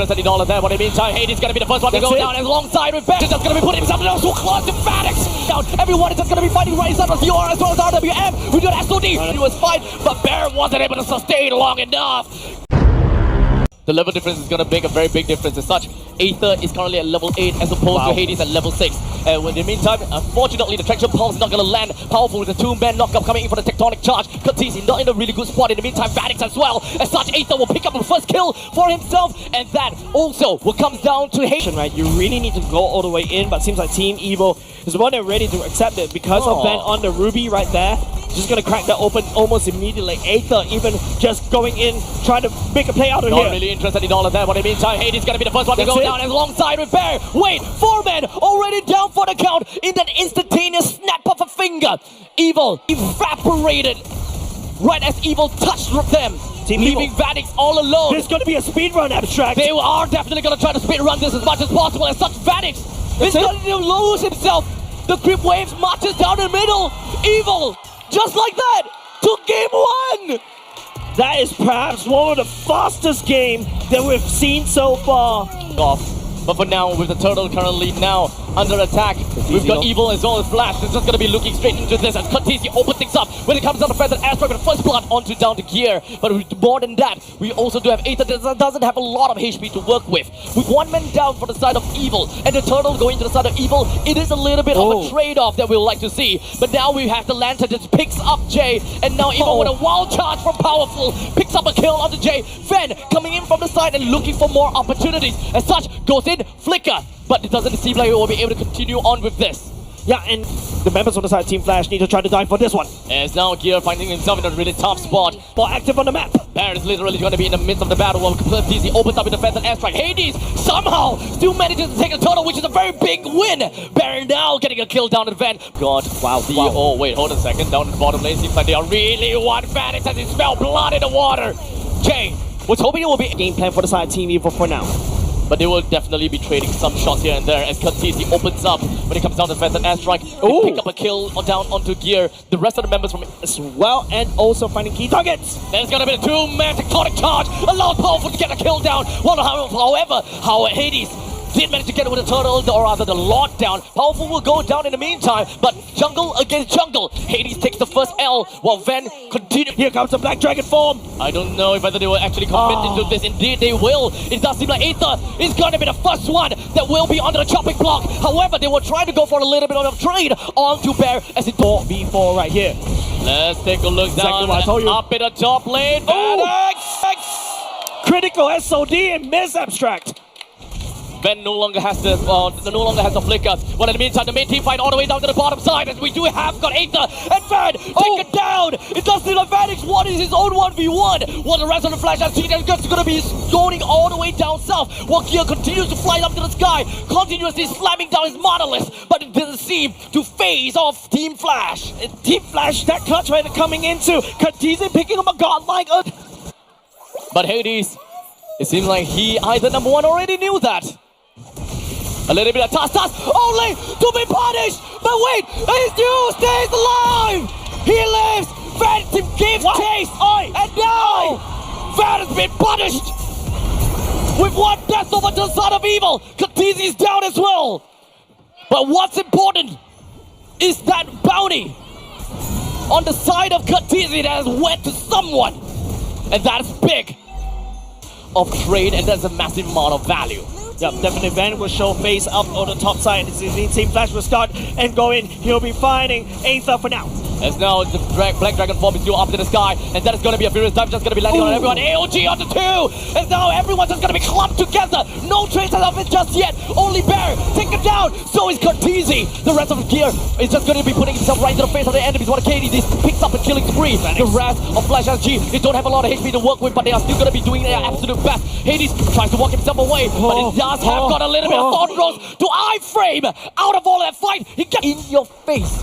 $30 there, but in the meantime, Hades gonna be the first one to go down alongside with Bear. Just gonna be putting himself so close to Vanix. Down, everyone is just gonna be fighting right inside of VR as well as RWM. We do an SOD. It was fine, but Bear wasn't able to sustain long enough. The level difference is going to make a very big difference. As such, Aether is currently at level 8 as opposed to Hades at level 6. And in the meantime, unfortunately, the Traction Pulse is not going to land. Powerful with the 2-man knockup coming in for the Tectonic Charge. KURTZY not in a really good spot. In the meantime, Vanix as well. As such, Aether will pick up the first kill for himself. And that also will come down to Hades. Right, you really need to go all the way in, but seems like Team Evo is more than ready to accept it because of Van on the Ruby right there. Just gonna crack that open almost immediately. Aether even just going in, trying to make a play out of here. Not really interested in all of that, but in the meantime, Hades gonna be the first one to go down alongside with Bear. Wait, 4 men already down for the count in that instantaneous snap of a finger. Evil evaporated right as Evil touched them. Team leaving Vanix all alone. There's gonna be a speed run, Abstract. They are definitely gonna try to speed run this as much as possible. As such, Vanix is going to lose himself. The creep waves marches down the middle. Evil, just like that, took game 1. That is perhaps one of the fastest games that we've seen so far. But for now, with the Turtle currently now under attack, we've got Evil as well as Flash. It's just going to be looking straight into this as KURTZY opens things up when it comes down to Feathered Airstrike with the first blood onto down to Gear. But more than that, we also do have Aether that doesn't have a lot of HP to work with. With 1 man down for the side of Evil and the Turtle going to the side of Evil, it is a little bit of a trade-off that we would like to see. But now we have the Lantern that picks up Jay, and now Evil with a wild charge from Powerful picks up a kill onto Jay. Fen coming in from the side and looking for more opportunities. As such, goes in, flicker, but it doesn't seem like we will be able to continue on with this. Yeah, and the members on the side of Team Flash need to try to dive for this one. As now Gear finding himself in a really tough spot. More active on the map. Bear is literally going to be in the midst of the battle while KURTZY opens up with the Feathered Airstrike. Hades somehow still manages to take a Turtle, which is a very big win. Bear now getting a kill down at Van. God, wow. Oh, wait, hold a second. Down in the bottom lane, seems like they are really one Vanix as they smell blood in the water. Jay was hoping it will be a game plan for the side of Team Evo for now. But they will definitely be trading some shots here and there as KURTZY opens up when it comes down to Feathered Airstrike. They pick up a kill down onto Gear. The rest of the members from as well, and also finding key targets. There's gonna be a 2-man Tectonic Charge. Allows Powerful to get a kill down. Well, however, Hades did manage to get it with the Turtle, or rather the lockdown. Powerful will go down in the meantime, but jungle against jungle. Hades takes the first L while Ven continues. Here comes the Black Dragon form. I don't know if whether they will actually commit into this. Indeed, they will. It does seem like Aether is going to be the first one that will be under the chopping block. However, they will try to go for a little bit of a trade onto Bear as it door B4 right here. Let's take a look down up in the top lane. Critical SOD and miss Abstract. Ven no longer has the flicker. Well, in the meantime, the main team fight all the way down to the bottom side as we do have got Aether and Ven take it down. It does seem like Vanix one is his own 1v1. While the rest of the Flash has seen is going to be going all the way down south. While Gear continues to fly up to the sky, continuously slamming down his Monolith, but it doesn't seem to phase off Team Flash. Team Flash, that clutch right coming into KURTZY picking up a godlike. But Hades, it seems like he either number 1 already knew that. A little bit of toss, only to be punished! But wait, he still stays alive! He lives! Phantom gives chase! And now, Van has been punished! With 1 death over to the side of Evil! KURTZY's down as well! But what's important is that bounty on the side of KURTZY that has went to someone! And that's big! Of trade, and that's a massive amount of value. Yep, definitely Van will show face up on the top side. Team Flash will start and go in. He'll be finding Aether for now. As now the Black Dragon form is still up to the sky, and that is going to be a furious dive, just going to be landing on everyone. AOG on the 2, and now everyone's just going to be clumped together. No traces of it just yet. Only Bear take it down. So is KURTZY. The rest of the Gear is just going to be putting himself right into the face of the enemies. What KD picks up a killing spree. The rest of Flash SG, they don't have a lot of HP to work with, but they are still going to be doing their absolute best. Hades tries to walk himself away, but it does have got a little bit of thorn throws to iframe. Out of all that fight, he gets in your face,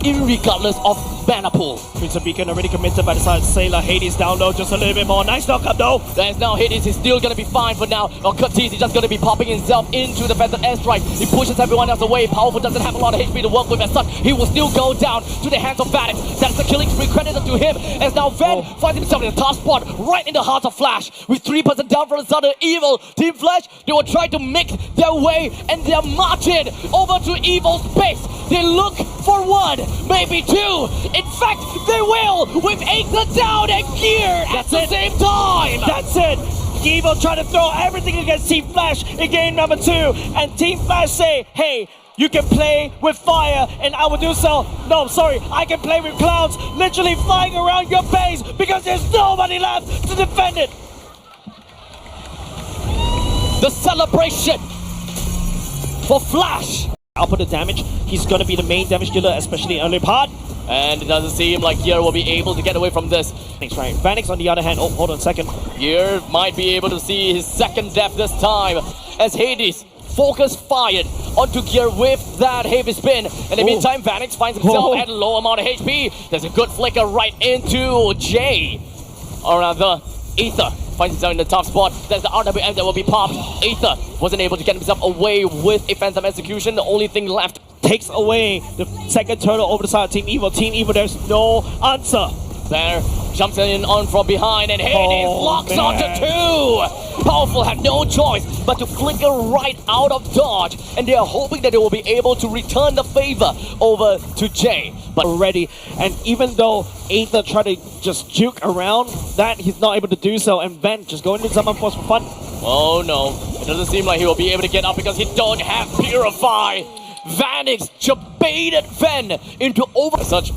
irregardless of banner pool. Prince of Beacon already committed by the side of Sailor. Hades down low just a little bit more. Nice knockup though. There's now Hades is still gonna be fine for now. KURTZY is just gonna be popping himself into the Phantom airstrike. He pushes everyone else away. Powerful doesn't have a lot of HP to work with as such. He will still go down to the hands of Vanix. That's the killing spree credited to him. As now Ven finds himself in the top spot, right in the heart of Flash. With 3% down from the side of Evil. Team Flash, they will try to make their way and they're marching over to Evil's base. They look for one, maybe two. In fact, they will with Aether down and Gear at the same time. That's it. Evil trying to throw everything against Team Flash in game number 2. And Team Flash say, hey, you can play with fire and I will do so. No, sorry, I can play with clouds literally flying around your base because there's nobody left to defend it. The celebration for Flash. Output the damage, he's gonna be the main damage dealer, especially in early part. And it doesn't seem like Gear will be able to get away from this. Thanks, right. Vanix on the other hand, oh, hold on a second. Gear might be able to see his second death this time as Hades focus fired onto Gear with that heavy spin. In the meantime, Vanix finds himself at a low amount of HP. There's a good flicker right into Jay. Or rather, Aether finds himself in the top spot. There's the RWM that will be popped. Aether wasn't able to get himself away with a Phantom execution. The only thing left takes away the second turtle over the side of Team Evil. Team Evil, there's no answer. There, jumps in on from behind and Hades locks onto 2. Powerful had no choice but to flicker right out of dodge, and they are hoping that they will be able to return the favor over to Jay. But already, and even though Aether tried to just juke around that, he's not able to do so, and Ven just going into Summon Force for fun. Oh no, it doesn't seem like he will be able to get up because he don't have Purify. Vanix baited Ven into over such.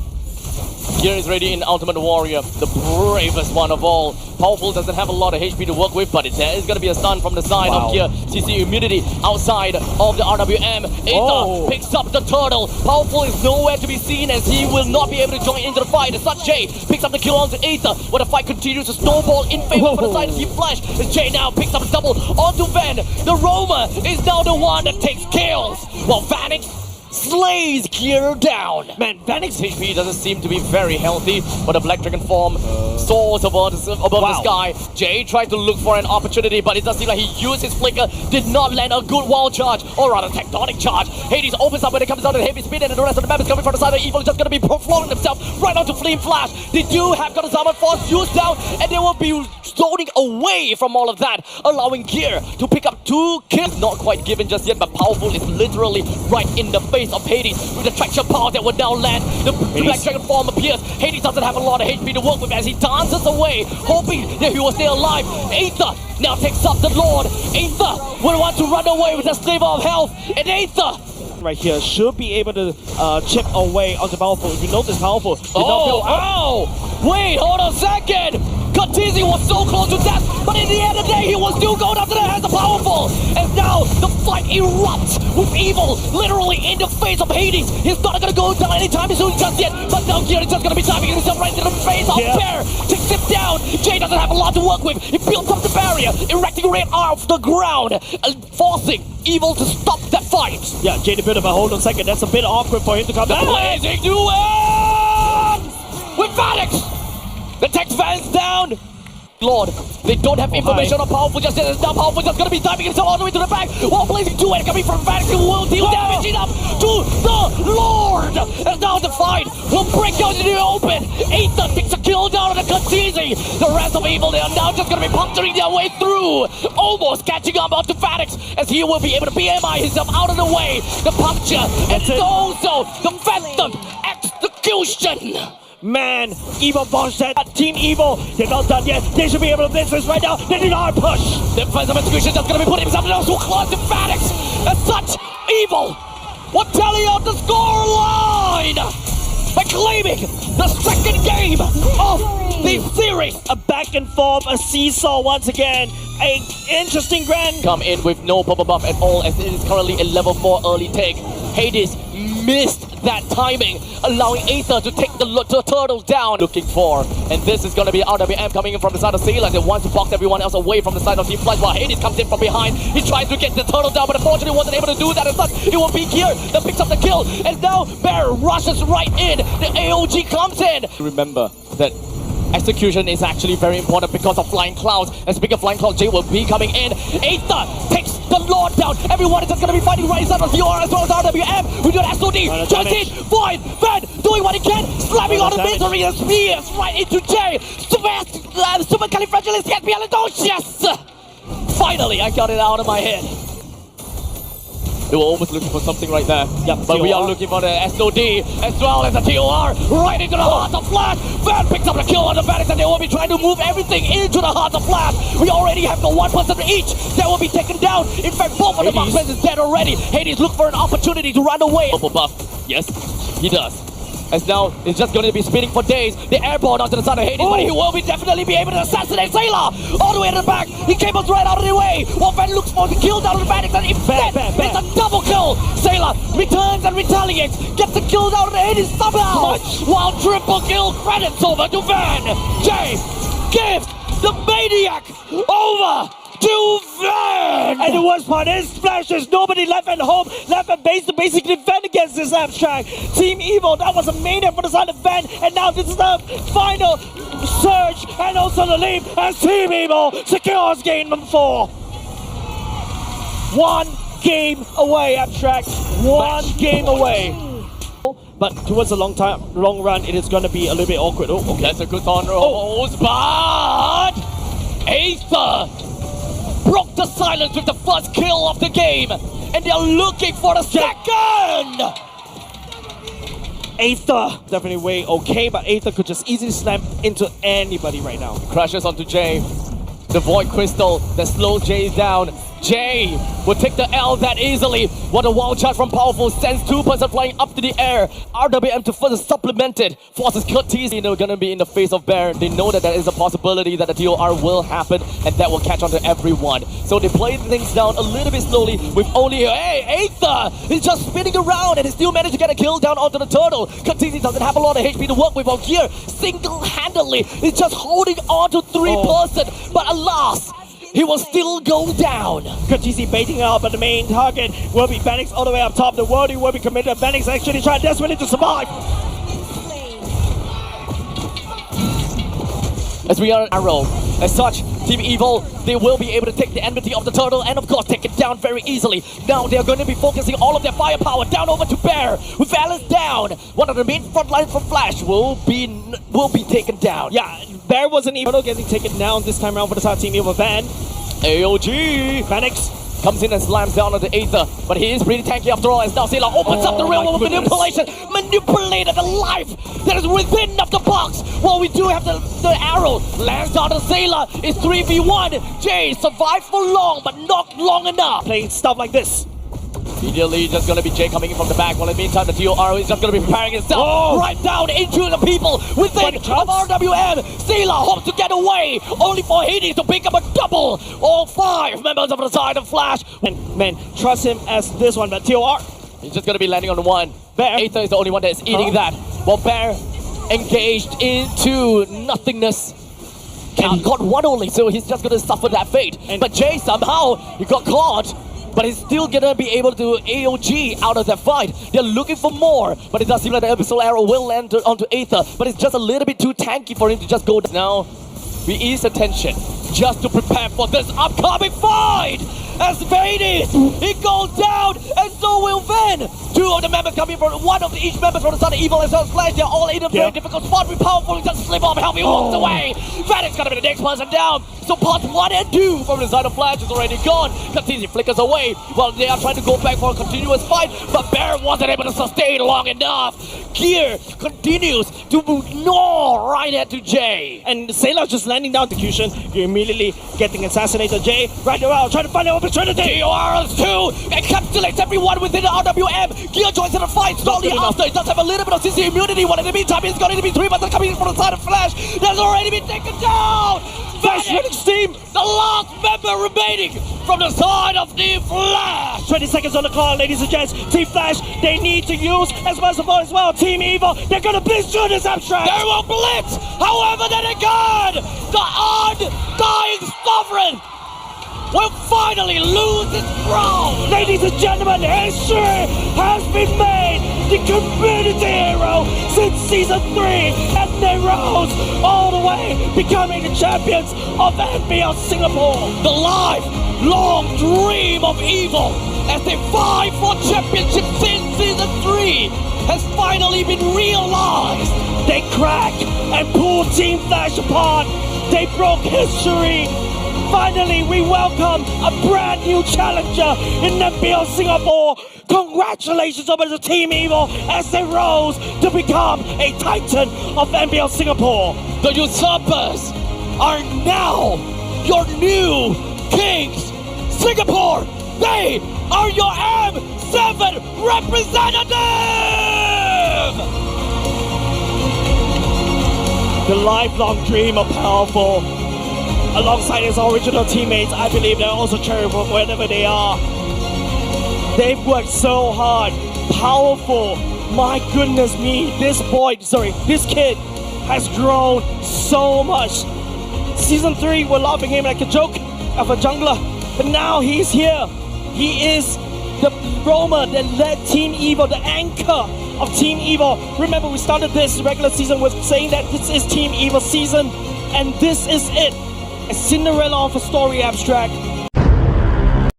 Gear is ready in Ultimate Warrior, the bravest one of all. Powerful doesn't have a lot of HP to work with, but there is going to be a stun from the side of Gear. CC immunity outside of the RWM. Aether picks up the turtle. Powerful is nowhere to be seen as he will not be able to join into the fight. As such, Jay picks up the kill onto Aether, where the fight continues to snowball in favor for the side of Team Flash. As Jay now picks up a double onto Ven. The Roamer is now the one that takes kills, while Vanix slays Gear down. Man, Vanix HP doesn't seem to be very healthy, but the Black Dragon form soars above the sky. Jay tried to look for an opportunity, but it does seem like he used his flicker, did not land a good wall charge, or rather tectonic charge. Hades opens up when it comes down to the heavy speed, and the rest of the map is coming from the side of Evil, just gonna be flowing themselves right onto Flame Flash. They do have got a Summon Force used down, and they will be zoning away from all of that, allowing Gear to pick up 2 kills. Not quite given just yet, but Powerful is literally right in the face of Hades with the traction power that would now land. The Black Dragon form appears. Hades doesn't have a lot of HP to work with as he dances away, hoping that he will stay alive. Aether now takes up the Lord. Aether will want to run away with a sliver of health, and Aether right here should be able to chip away onto Powerful. If you notice, Powerful did not feel wait, hold on a second. KURTZY was so close to death, but in the end of the day, he was still going after the hands of Powerful. And now the fight erupts with Evil literally in the face of Hades. He's not gonna go down anytime soon just yet, but now Gear is just gonna be diving himself right into the face of Bear. Takes him down. Jay doesn't have a lot to work with. He builds up the barrier, erecting right off the ground, and forcing Evil to stop that fight. Yeah, Jay the Builder, but hold on a second. That's a bit awkward for him to come back. Blazing duel with Vanix. The text fans down. Lord, they don't have information on Powerful just yet. Now Powerful just gonna be diving himself all the way to the back. While Blazing Duet coming from Vanix will deal damage enough to the Lord. And now the fight will break out into the open. Aether takes a kill down on the KURTZY. The rest of Evil, they are now just gonna be puncturing their way through. Almost catching up onto Vanix as he will be able to BMI himself out of the way. The puncture and also the Phantom execution. Man, Evil bounced that. Team Evil, they're not done yet. They should be able to blitz this right now. They need our push. The Phantom execution just gonna be putting himself so close to Vanix. As such, Evil will tally out the score line by claiming the second game of the series. A back and forth, a seesaw once again. a interesting Grand. Come in with no purple buff at all, as it is currently a level 4 early take. Hades missed that timing, allowing Aether to take the turtle down. Looking for, and this is going to be RWM coming in from the side of Sailor that wants to box everyone else away from the side of Team Flash, while Hades comes in from behind. He tries to get the turtle down, but unfortunately wasn't able to do that. As such, it will be Gear that picks up the kill, and now Bear rushes right in. The AOG comes in. Remember that execution is actually very important because of Flying Clouds. And speaking of Flying Clouds, Jay will be coming in. Aether takes the Lord down. Everyone is just going to be fighting right inside of VR as well as RWM. We do an SOD. Joins in. Void. Van doing what he can. Slamming on the misery and spears right into Jay. Supercalifragilisticexpialidocious. Finally, I got it out of my head. They were almost looking for something right there. Yep, but we are looking for the SOD as well as the TOR right into the heart of Flash. Van picks up the kill on the Vanix, and they will be trying to move everything into the heart of Flash. We already have the one person each that will be taken down. In fact, both of the marksmen is dead already. Hades look for an opportunity to run away. Purple buff. Yes, he does. As now, it's just going to be spinning for days. The airborne onto the side of Hades, but he will be definitely be able to assassinate Sailor all the way to the back. He came up right out of the way. While Van looks for the kill down on the Vanix, and instead, it's a double kill. Sailor returns and retaliates, gets the kill down on the Hades somehow. While triple kill credits over to Van. Jay gives the Maniac over to Van! And the worst part is, Flash, there's nobody left at home, left at base to basically defend against this abstract. Team Evil, that was a maniac for the side of Van, and now this is the final surge and also the leap as Team Evil secures game number 4. 1 game away, abstract. 1 game away. But towards the long run, it is going to be a little bit awkward. Oh, okay. That's a good on rolls, but Aether broke the silence with the first kill of the game, and they're looking for the second! Aether definitely way okay, but Aether could just easily slam into anybody right now. Crashes onto Jay. The Void Crystal that slows Jay down. Jay will take the L that easily. What a wild shot from Powerful sends 2-person flying up to the air. RWM to further supplement it. Forces KURTZY. They're gonna be in the face of Bear. They know that there is a possibility that the TOR will happen, and that will catch on to everyone. So they play things down a little bit slowly with only, Aether is just spinning around and he still managed to get a kill down onto the turtle. KURTZY doesn't have a lot of HP to work with on here. Single-handedly, he's just holding on to 3-person. But alas, he will still go down. KURTZY baiting out, but the main target will be Vanix all the way up top. The world will be committed. Vanix actually trying desperately to survive. As we are an arrow. As such, Team Evil, they will be able to take the enmity of the turtle and of course take it down very easily. Now they're going to be focusing all of their firepower down over to Bear. With Alice down, one of the main front lines from Flash will be taken down. Yeah, Bear wasn't even getting taken down this time around for the side Team Evil. Van. AOG. Vanix comes in and slams down on the Aether, but he is pretty tanky after all, as now Sailor opens up the realm of manipulation. Manipulated the life that is within of the box. While we do have the arrow, lands on the Sailor. It's 3v1. Jay survived for long, but not long enough. Playing stuff like this. Immediately, just gonna be Jay coming in from the back, while in the meantime, the TOR is just gonna be preparing himself right down into the people within of RWM. Sailor hopes to get away, only for Hades to pick up a double. All 5 members of the side of Flash. And man, trust him as this one, but TOR, he's just gonna be landing on the 1. Bear. Aether is the only one that is eating that, while Bear engaged into nothingness. And he got 1 only, so he's just gonna suffer that fate. But Jay somehow, he got caught. But he's still gonna be able to AOG out of that fight. They're looking for more, but it does seem like the Abyssal Arrow will land onto Aether, but it's just a little bit too tanky for him to just go down. Now, we ease the tension just to prepare for this upcoming fight! As Hades, he goes down, and so will Van! 2 of the members coming from, 1 of each member from the side of Evil as well as Flash. They're all in a very difficult spot. With Powerful, just slip off, help, he walks away! Van is gonna be the next person down! So parts 1 and 2 from the side of Flash is already gone. KURTZY flickers away while they are trying to go back for a continuous fight, but Bear wasn't able to sustain long enough. Gear continues to gnaw right into Jay. And Sailor just landing down execution. You're immediately getting assassinated. Jay right around trying to find an opportunity. TORs 2 encapsulates everyone within the RWM. Gear joins in the fight slowly after. He does have a little bit of CC immunity, while in the meantime, he's going to be 3 buttons coming in from the side of Flash. That's already been taken down. Flash winning steam. The last member remaining from the side of Team Flash. 20 seconds on the clock, ladies and gents. Team Flash, they need to use as much support as well. Team Evil, they're gonna blitz through this abstract. They will blitz. However, then again, the undying sovereign will finally lose its crown. Ladies and gentlemen, history has been made. The community hero since season 3, and they rose all the way, becoming the champions of MPL Singapore. The lifelong dream of Evil as they fight for championship since season 3 has finally been realized. They cracked and pulled Team Flash apart. They broke history. Finally, we welcome a brand new challenger in MPL Singapore. Congratulations over to Team Evil as they rose to become a titan of MPL Singapore. The usurpers are now your new kings. Singapore, they are your M7 representative! The lifelong dream of powerful. Alongside his original teammates, I believe they're also cheering from wherever they are. They've worked so hard, powerful. My goodness me, this kid has grown so much. Season 3, we're laughing him like a joke of a jungler, but now he's here. He is the roamer that led Team Evil, the anchor of Team Evil. Remember, we started this regular season with saying that this is Team Evil season, and this is it. A Cinderella of a story abstract.